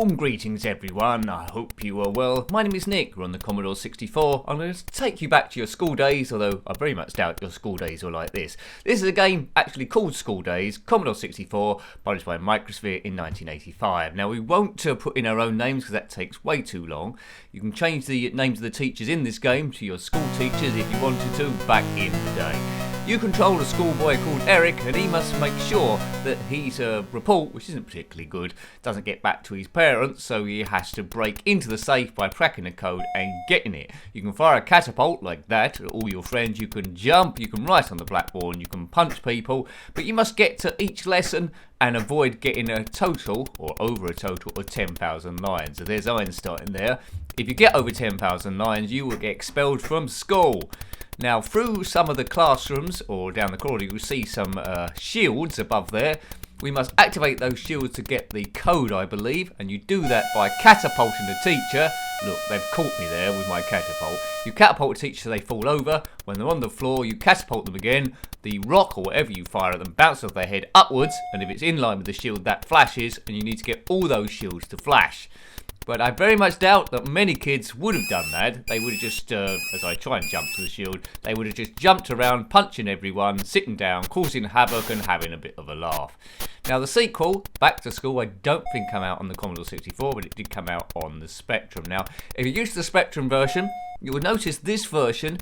Warm greetings everyone, I hope you are well. My name is Nick, we're on the Commodore 64. I'm going to take you back to your school days, although I very much doubt your school days were like this. This is a game actually called Skool Daze, Commodore 64, published by Microsphere in 1985. Now we won't put in our own names because that takes way too long. You can change the names of the teachers in this game to your school teachers if you wanted to back in the day. You control a schoolboy called Eric, and he must make sure that his report, which isn't particularly good, doesn't get back to his parents, so he has to break into the safe by cracking the code and getting it. You can fire a catapult like that at all your friends, you can jump, you can write on the blackboard, you can punch people, but you must get to each lesson and avoid getting a total, or over a total, of 10,000 lines. So there's Einstein there. If you get over 10,000 lines, you will get expelled from school. Now, through some of the classrooms, or down the corridor, you'll see some shields above there. We must activate those shields to get the code, I believe, and you do that by catapulting the teacher. Look, they've caught me there with my catapult. You catapult the teacher so they fall over. When they're on the floor, you catapult them again. The rock, or whatever you fire at them, bounces off their head upwards, and if it's in line with the shield, that flashes, and you need to get all those shields to flash. But I very much doubt that many kids would have done that. They would have just, as I try and jump to the shield, they would have just jumped around, punching everyone, sitting down, causing havoc and having a bit of a laugh. Now the sequel, Back to School, I don't think came out on the Commodore 64, but it did come out on the Spectrum. Now, if you're used to the Spectrum version, you will notice this version,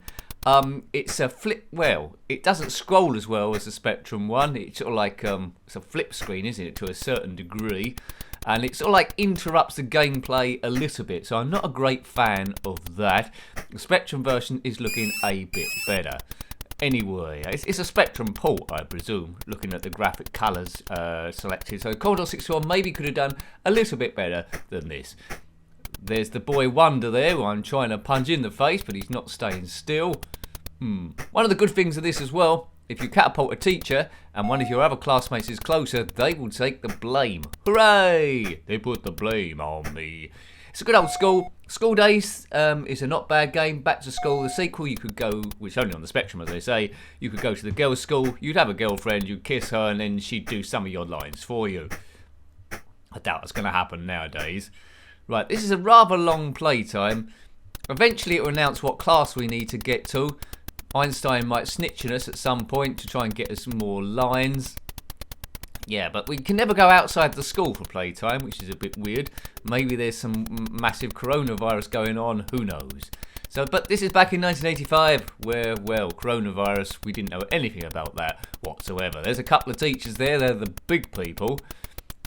it's a flip, well, it doesn't scroll as well as the Spectrum one. It's sort of like, it's a flip screen, isn't it, to a certain degree. And it sort of like interrupts the gameplay a little bit, so I'm not a great fan of that. The Spectrum version is looking a bit better. Anyway, it's a Spectrum port, I presume, looking at the graphic colours selected. So Commodore 64 maybe could have done a little bit better than this. There's the boy Wonder there, who I'm trying to punch in the face, but he's not staying still. One of the good things of this as well, if you catapult a teacher and one of your other classmates is closer, they will take the blame. Hooray! They put the blame on me. It's a good old school. Skool Daze is a not bad game. Back to School, the sequel, you could go, which is only on the Spectrum as they say, you could go to the girls' school, you'd have a girlfriend, you'd kiss her, and then she'd do some of your lines for you. I doubt that's going to happen nowadays. Right, this is a rather long playtime. Eventually it will announce what class we need to get to. Einstein might snitch on us at some point to try and get us more lines. Yeah, but we can never go outside the school for playtime, which is a bit weird. Maybe there's some massive coronavirus going on, who knows. So, but this is back in 1985, where, well, coronavirus, we didn't know anything about that whatsoever. There's a couple of teachers there, they're the big people.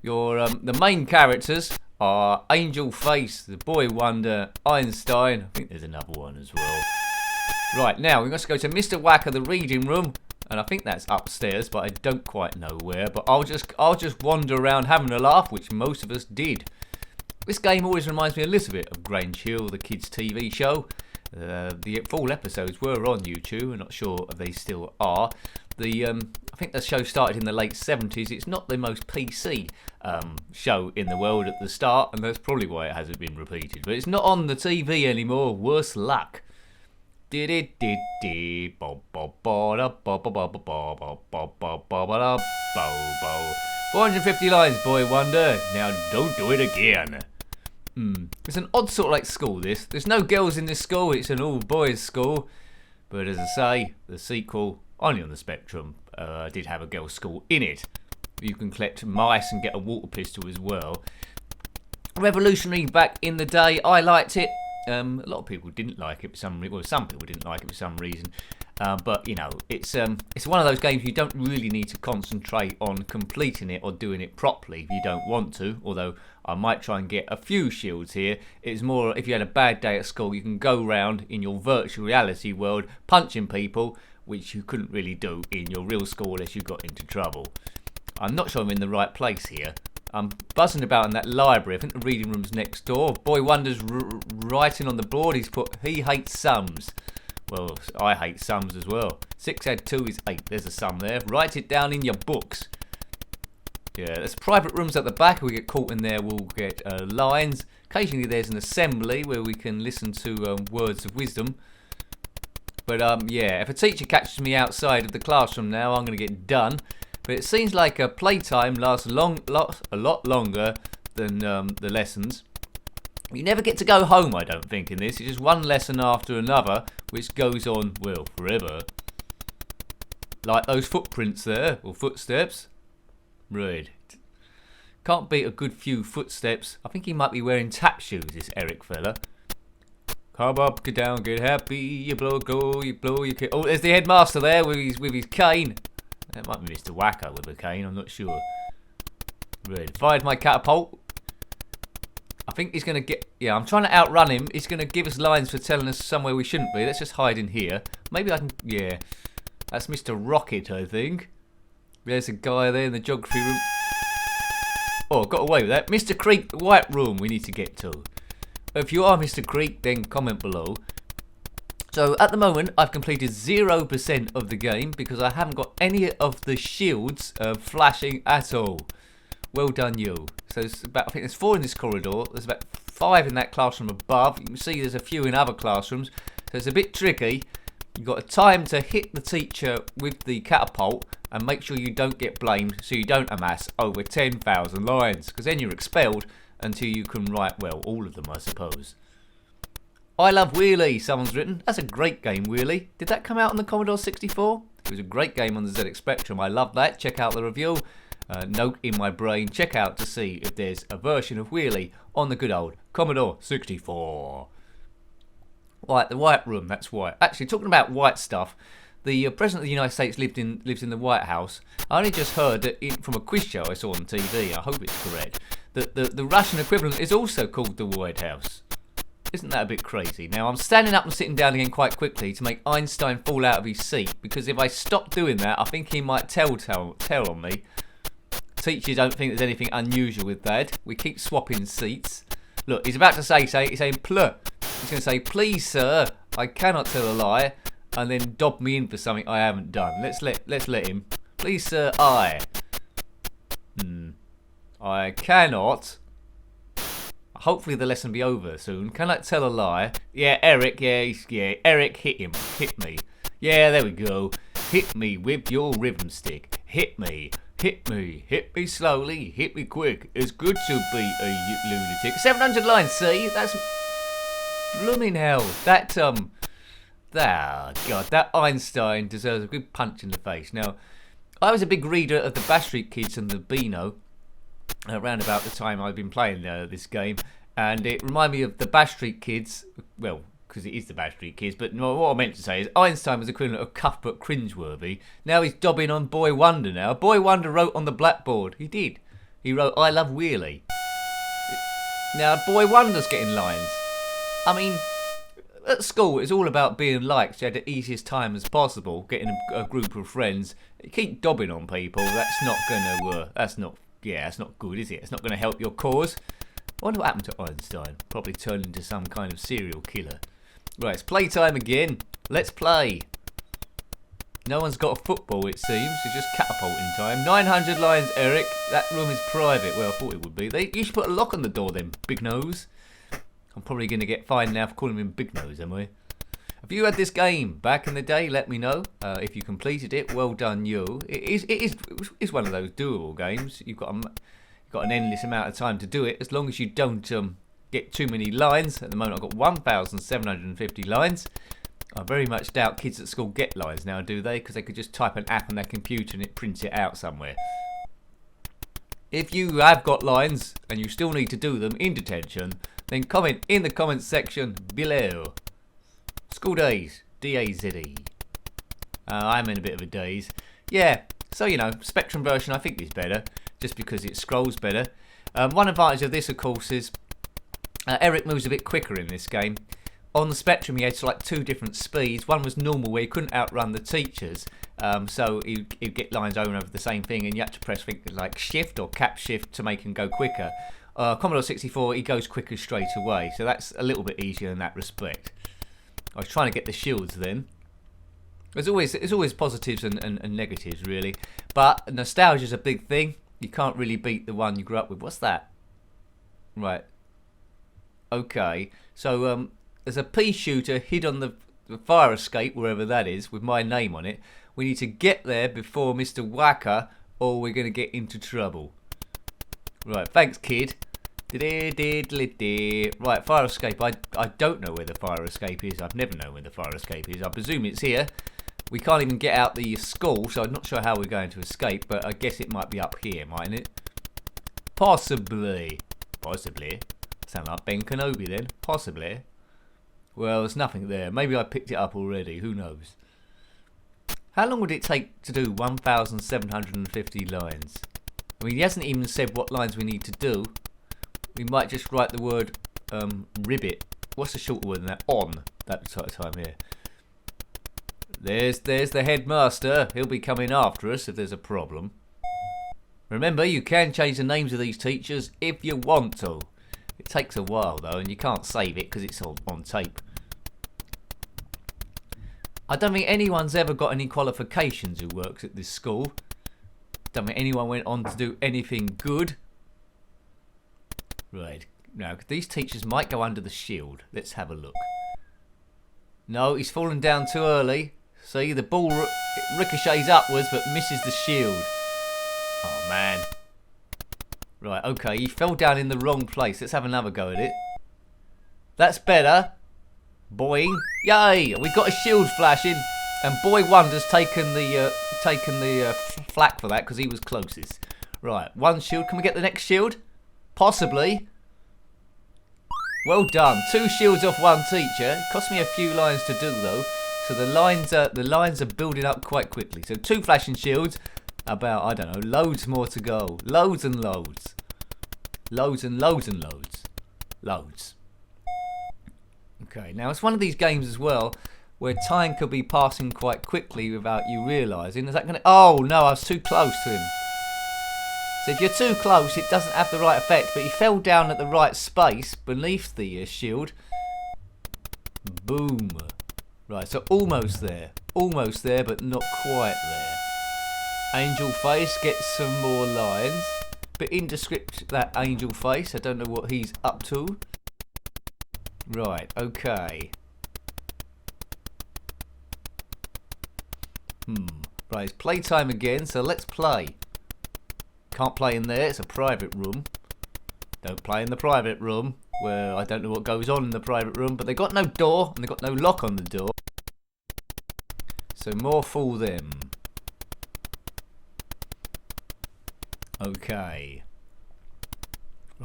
The main characters are Angel Face, the Boy Wonder, Einstein. I think there's another one as well. Right, now we must go to Mr. Wacker, the reading room, and I think that's upstairs, but I don't quite know where. But I'll just wander around having a laugh, which most of us did. This game always reminds me a little bit of Grange Hill, the kids' TV show. The full episodes were on YouTube. I'm not sure if they still are. I think the show started in the late 70s. It's not the most PC show in the world at the start, and that's probably why it hasn't been repeated. But it's not on the TV anymore. Worse luck. 450 lines, Boy Wonder. Now don't do it again. It's an odd sort of like school, this. There's no girls in this school, it's an all boys school. But as I say, the sequel, only on the Spectrum, did have a girls' school in it. You can collect mice and get a water pistol as well. Revolutionary back in the day, I liked it. A lot of people didn't like it for some reason. Well, some people didn't like it for some reason. But, you know, it's one of those games you don't really need to concentrate on completing it or doing it properly if you don't want to. Although I might try and get a few shields here. It's more if you had a bad day at school, you can go around in your virtual reality world punching people, which you couldn't really do in your real school unless you got into trouble. I'm not sure I'm in the right place here. I'm buzzing about in that library. I think the reading room's next door. Boy Wonder's writing on the board. He's put, he hates sums. Well, I hate sums as well. 6 add 2 is 8. There's a sum there. Write it down in your books. Yeah, there's private rooms at the back. If we get caught in there, we'll get lines. Occasionally there's an assembly where we can listen to words of wisdom. But yeah, if a teacher catches me outside of the classroom now, I'm going to get done. But it seems like playtime lasts a lot longer than the lessons. You never get to go home, I don't think, in this. It's just one lesson after another, which goes on, well, forever. Like those footprints there, or footsteps. Right. Can't beat a good few footsteps. I think he might be wearing tap shoes, this Eric fella. Come up, get down, get happy. You blow, go, you blow, you can. Oh, there's the headmaster there with his cane. That might be Mr. Wacker with a cane, I'm not sure. Right, fired my catapult. I think he's going to get... Yeah, I'm trying to outrun him. He's going to give us lines for telling us somewhere we shouldn't be. Let's just hide in here. Maybe I can... Yeah. That's Mr. Rocket, I think. There's a guy there in the geography room. Oh, got away with that. Mr. Creek, the white room we need to get to. If you are Mr. Creek, then comment below. So, at the moment, I've completed 0% of the game because I haven't got any of the shields flashing at all. Well done, you. So, it's about, I think there's 4 in this corridor. There's about 5 in that classroom above. You can see there's a few in other classrooms. So, it's a bit tricky. You've got a time to hit the teacher with the catapult and make sure you don't get blamed so you don't amass over 10,000 lines. Because then you're expelled until you can write, well, all of them, I suppose. I Love Wheelie, someone's written. That's a great game, Wheelie. Did that come out on the Commodore 64? It was a great game on the ZX Spectrum. I love that. Check out the review. Note in my brain. Check out to see if there's a version of Wheelie on the good old Commodore 64. Right, the White Room. That's white. Actually, talking about white stuff, the President of the United States lives in the White House. I only just heard that from a quiz show I saw on TV. I hope it's correct. That the Russian equivalent is also called the White House. Isn't that a bit crazy? Now, I'm standing up and sitting down again quite quickly to make Einstein fall out of his seat, because if I stop doing that, I think he might tell on me. Teachers don't think there's anything unusual with that. We keep swapping seats. Look, he's about to say, he's saying, pluh. He's going to say, please, sir, I cannot tell a lie, and then dob me in for something I haven't done. Let's let him. Please, sir, I cannot... Hopefully the lesson will be over soon. Can I tell a lie? Yeah, Eric, Eric, hit me. Yeah, there we go. Hit me with your rhythm stick. Hit me slowly, hit me quick. It's good to be a lunatic. 700 lines, see? That's blooming hell. That, God, that Einstein deserves a good punch in the face. Now, I was a big reader of the Bash Street Kids and the Beano. Around about the time I've been playing this game, and it reminded me of the Bash Street Kids, well, because it is the Bash Street Kids, but what I meant to say is Einstein was equivalent of Cuthbert Cringeworthy. Now he's dobbing on Boy Wonder now. Boy Wonder wrote on the blackboard. He did. He wrote, I love Wheelie. Now Boy Wonder's getting lines. I mean, at school it's all about being liked. You had the easiest time as possible, getting a group of friends. You keep dobbing on people, that's not going to, that's not good, is it? It's not going to help your cause. I wonder what happened to Einstein. Probably turned into some kind of serial killer. Right, it's playtime again. Let's play. No one's got a football, it seems. It's just catapulting time. 900 lines, Eric. That room is private. Well, I thought it would be. You should put a lock on the door then, Big Nose. I'm probably going to get fined now for calling him Big Nose, am I? If you had this game back in the day, let me know. If you completed it, well done you. It is one of those doable games. You've got an endless amount of time to do it, as long as you don't get too many lines. At the moment, I've got 1,750 lines. I very much doubt kids at school get lines now, do they? Because they could just type an app on their computer and it prints it out somewhere. If you have got lines and you still need to do them in detention, then comment in the comments section below. Skool Daze, D-A-Z-E. I'm in a bit of a daze. Yeah, so you know, Spectrum version I think is better, just because it scrolls better. One advantage of this, of course, is Eric moves a bit quicker in this game. On the Spectrum, he had like 2 different speeds. One was normal, where he couldn't outrun the teachers, so he'd get lines over and over the same thing, and you had to press like shift or cap shift to make him go quicker. Commodore 64, he goes quicker straight away, so that's a little bit easier in that respect. I was trying to get the shields then. There's always positives and negatives, really. But nostalgia's a big thing. You can't really beat the one you grew up with. What's that? Right. Okay. So there's a pea shooter hid on the fire escape, wherever that is, with my name on it. We need to get there before Mr. Wacker, or we're going to get into trouble. Right. Thanks, kid. Right, fire escape. I don't know where the fire escape is. I've never known where the fire escape is. I presume it's here. We can't even get out the school, so I'm not sure how we're going to escape, but I guess it might be up here, mightn't it? Possibly. Possibly. Sound like Ben Kenobi then. Possibly. Well, there's nothing there. Maybe I picked it up already. Who knows? How long would it take to do 1,750 lines? I mean, he hasn't even said what lines we need to do. We might just write the word ribbit. What's the shorter word than that? On. That time here. There's the headmaster. He'll be coming after us if there's a problem. Remember, you can change the names of these teachers if you want to. It takes a while though, and you can't save it because it's all on tape. I don't think anyone's ever got any qualifications who works at this school. Don't think anyone went on to do anything good. Right, now these teachers might go under the shield. Let's have a look. No, he's fallen down too early. See, the ball ricochets upwards but misses the shield. Oh man. Right, okay, he fell down in the wrong place. Let's have another go at it. That's better. Boing. Yay! We got a shield flashing, and Boy Wonder's taken the flak for that because he was closest. Right, one shield. Can we get the next shield? Possibly. Well done. 2 shields off 1 teacher. It cost me a few lines to do though, so the lines are building up quite quickly. So 2 flashing shields. About, I don't know, loads more to go. Loads and loads. Loads and loads and loads. Loads. Okay, now it's one of these games as well where time could be passing quite quickly without you realising. Is that going to... Oh, no, I was too close to him. So if you're too close, it doesn't have the right effect, but he fell down at the right space beneath the shield. Boom. Right, so almost there. Almost there, but not quite there. Angel Face gets some more lines. Bit indescript, that Angel Face. I don't know what he's up to. Right, okay. Right, it's playtime again, so let's play. Can't play in there, it's a private room. Don't play in the private room, where I don't know what goes on in the private room, but they got no door, and they got no lock on the door. So more fool them. Okay.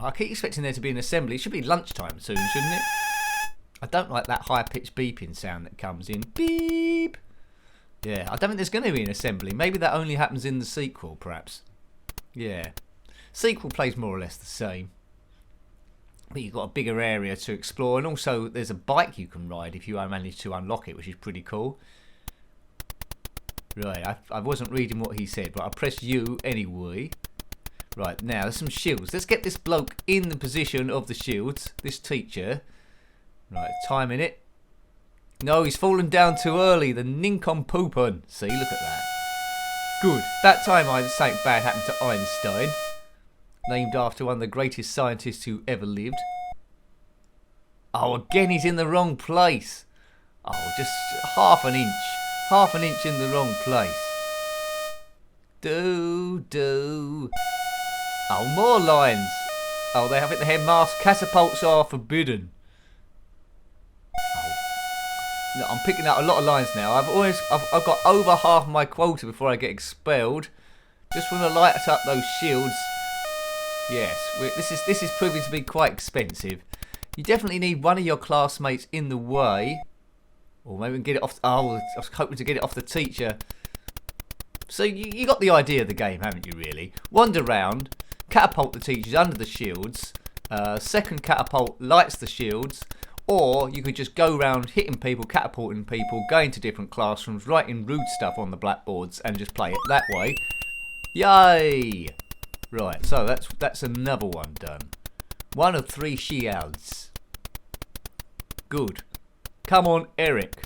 I keep expecting there to be an assembly. It should be lunchtime soon, shouldn't it? I don't like that high-pitched beeping sound that comes in. Beep! Yeah, I don't think there's going to be an assembly. Maybe that only happens in the sequel, perhaps. Yeah. Sequel plays more or less the same. But you've got a bigger area to explore. And also, there's a bike you can ride if you manage to unlock it, which is pretty cool. Right, I wasn't reading what he said, but I pressed U anyway. Right, now there's some shields. Let's get this bloke in the position of the shields. This teacher. Right, timing it. No, he's fallen down too early. The nincompoopin. See, look at that. Good. That time something bad happened to Einstein. Named after one of the greatest scientists who ever lived. Oh, again he's in the wrong place. Oh, just half an inch. Half an inch in the wrong place. Oh, more lines. Oh, they have it. The headmaster. Catapults are forbidden. Oh. Look, I'm picking out a lot of lines now. I've got over half my quota before I get expelled. Just want to light up those shields. Yes, this is proving to be quite expensive. You definitely need one of your classmates in the way. Or maybe we can get it off... Oh, I was hoping to get it off the teacher. So you got the idea of the game, haven't you, really? Wander round, catapult the teachers under the shields. Second catapult lights the shields. Or you could just go around hitting people, catapulting people, going to different classrooms, writing rude stuff on the blackboards and just play it that way. Yay! Right, so that's another one done. 1 of 3 shields. Good. Come on, Eric.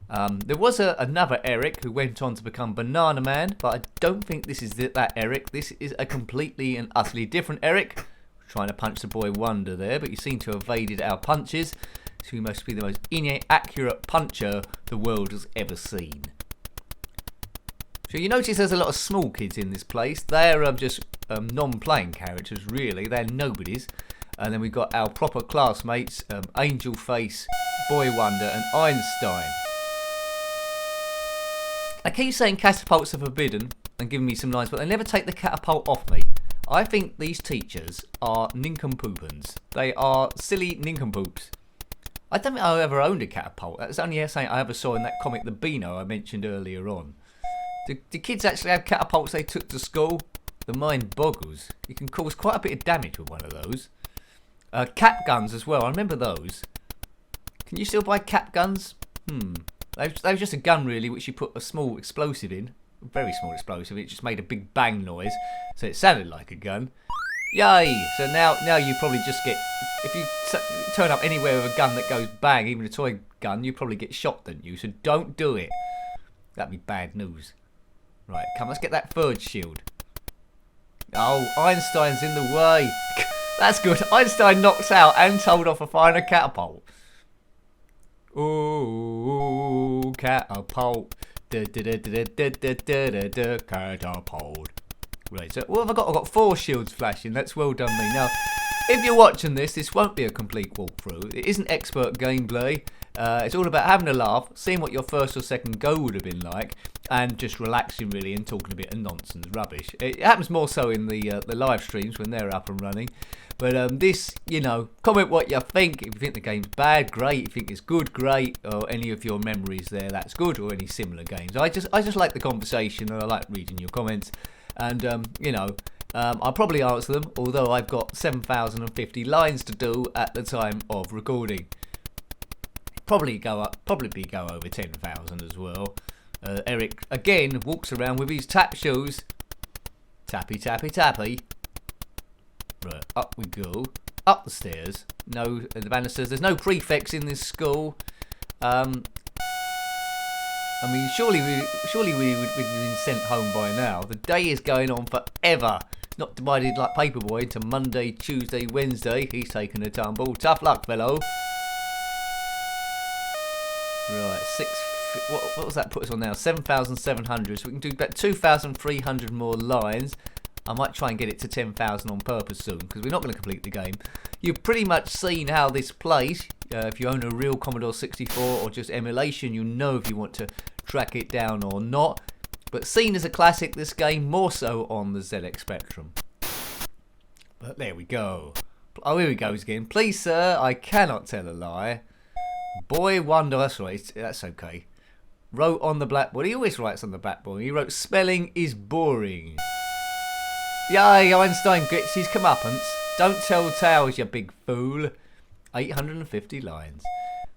There was another Eric who went on to become Banana Man, but I don't think this is that Eric. This is a completely and utterly different Eric. Trying to punch the boy Wonder there, but you seem to have evaded our punches. So you must be the most inaccurate puncher the world has ever seen. So you notice there's a lot of small kids in this place. They're just non-playing characters, really. They're nobodies. And then we've got our proper classmates, Angel Face, Boy Wonder and Einstein. I keep saying catapults are forbidden and giving me some lines, but they never take the catapult off me. I think these teachers are nincompoops. They are silly nincompoops. I don't think I ever owned a catapult. That's only something I ever saw in that comic The Beano I mentioned earlier on. Do kids actually have catapults they took to school? The mind boggles. You can cause quite a bit of damage with one of those. Cap guns as well. I remember those. Can you still buy cap guns? They was just a gun really, which you put a small explosive in. A very small explosive. It just made a big bang noise, so it sounded like a gun. Yay! So now you probably just get, if you turn up anywhere with a gun that goes bang, even a toy gun, you probably get shot, don't you? So don't do it. That'd be bad news. Right, come, let's get that third shield. Oh, Einstein's in the way. That's good. Einstein knocks out and told off a fire and a catapult. Ooh, catapult. Catapult. Right, so what have I got? I've got 4 shields flashing. That's well done me. Now, if you're watching this won't be a complete walkthrough. It isn't expert gameplay. It's all about having a laugh, seeing what your first or second go would have been like, and just relaxing really and talking a bit of nonsense rubbish. It happens more so in the live streams when they're up and running. But this, you know, comment what you think. If you think the game's bad, great. If you think it's good, great. Or any of your memories there, that's good. Or any similar games. I just like the conversation and I like reading your comments. And you know, I'll probably answer them. Although I've got 7,050 lines to do at the time of recording. Probably go over 10,000 as well. Eric again walks around with his tap shoes. Tappy tappy tappy. Right, up we go. Up the stairs. No, the banisters. There's no prefects in this school. I mean, surely we would have been sent home by now. The day is going on forever. Not divided like Paperboy into Monday, Tuesday, Wednesday. He's taking a tumble. Tough luck, fellow. Right, what was that put us on now? 7,700. So we can do about 2,300 more lines. I might try and get it to 10,000 on purpose soon, because we're not going to complete the game. You've pretty much seen how this plays. If you own a real Commodore 64 or just emulation, you know if you want to track it down or not. But seen as a classic, this game more so on the ZX Spectrum. But there we go. Oh, here he goes again. Please, sir, I cannot tell a lie. Boy Wonder, that's right, that's okay. Wrote on the blackboard. He always writes on the blackboard. He wrote, spelling is boring. Yay, Einstein gets his comeuppance. Don't tell tales, you big fool. 850 lines.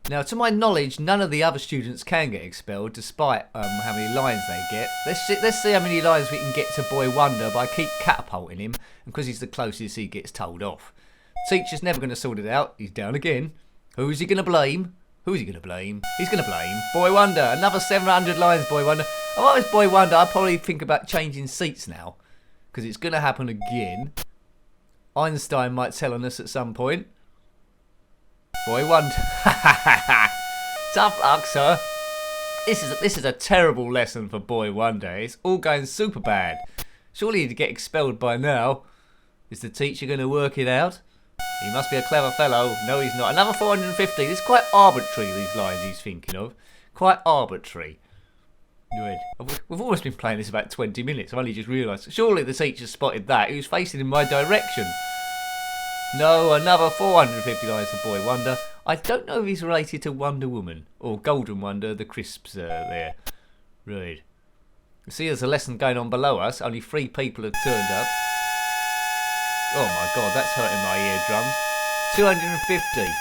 Now, to my knowledge, none of the other students can get expelled, despite how many lines they get. Let's see how many lines we can get to Boy Wonder by keep catapulting him, and because he's the closest, he gets told off. Teacher's never going to sort it out. He's down again. Who's he going to blame? Who's he going to blame? He's going to blame Boy Wonder. Another 700 lines, Boy Wonder. If I was Boy Wonder, I'd probably think about changing seats now, because it's going to happen again. Einstein might tell on us at some point. Boy Wonder. Tough luck, sir. This is a terrible lesson for Boy Wonder. It's all going super bad. Surely he'd get expelled by now. Is the teacher going to work it out? He must be a clever fellow. No, he's not. Another 450. It's quite arbitrary, these lines he's thinking of. Quite arbitrary. Right. We've almost been playing this about 20 minutes. I've only just realised. Surely the teacher spotted that. He was facing in my direction. No, another 450 lines for Boy Wonder. I don't know if he's related to Wonder Woman or Golden Wonder, the crisps there. Right. You see there's a lesson going on below us. Only 3 people have turned up. Oh my god, that's hurting my eardrums. 250.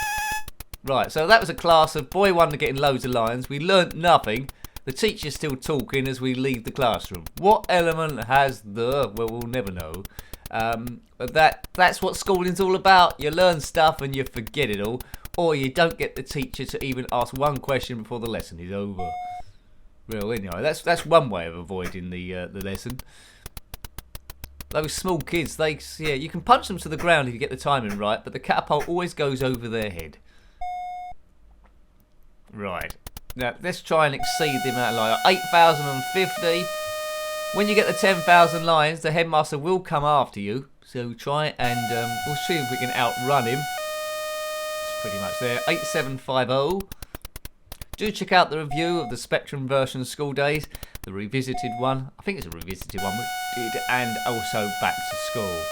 Right, so that was a class of Boy Wonder getting loads of lines. We learnt nothing. The teacher's still talking as we leave the classroom. What element has the... Well, we'll never know. But that's what schooling's all about. You learn stuff and you forget it all. Or you don't get the teacher to even ask one question before the lesson is over. Well, anyway, that's one way of avoiding the lesson. Those small kids, you can punch them to the ground if you get the timing right, but the catapult always goes over their head. Right. Now, let's try and exceed the amount of lines. 8,050. When you get the 10,000 lines, the headmaster will come after you. So try and we'll see if we can outrun him. It's pretty much there. 8750. Do check out the review of the Spectrum version of Skool Daze, the revisited one. I think it's a revisited one we did, and also Back to School.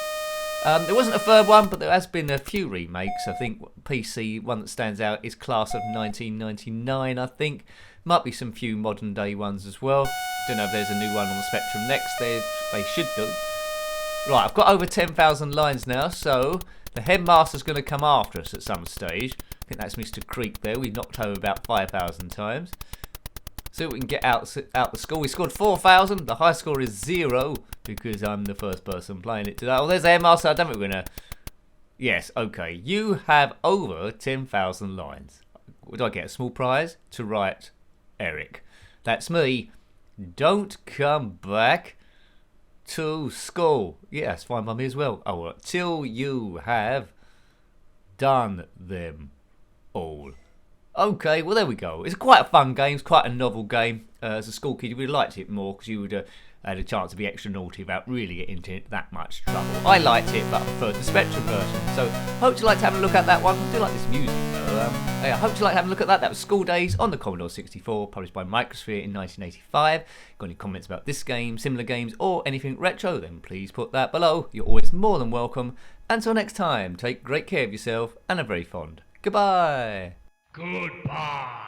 There wasn't a third one, but there has been a few remakes. I think PC one that stands out is Class of 1999. I think might be some few modern day ones as well. Don't know if there's a new one on the Spectrum next. They should do. Right, I've got over 10,000 lines now, so the headmaster's going to come after us at some stage. I think that's Mr. Creek there. We knocked home about 5,000 times. See what we can get out the school. We scored 4,000. The high score is 0 because I'm the first person playing it today. Oh, there's the headmaster. I don't think we're going to... Yes, okay. You have over 10,000 lines. Would I get a small prize? To write Eric. That's me. Don't come back to school. Yeah, that's fine by me as well. Oh, well, till you have done them all. Okay, well there we go. It's quite a fun game. It's quite a novel game. As a school kid, you would have liked it more because you would have had a chance to be extra naughty without really getting into that much trouble. I liked it, but I preferred the Spectrum version. So, hope you liked having a look at that one. I do like this music though. Yeah, hope you liked having a look at that. That was Skool Daze on the Commodore 64, published by Microsphere in 1985. Got any comments about this game, similar games, or anything retro, then please put that below. You're always more than welcome. Until next time, take great care of yourself and are very fond. Goodbye. Goodbye.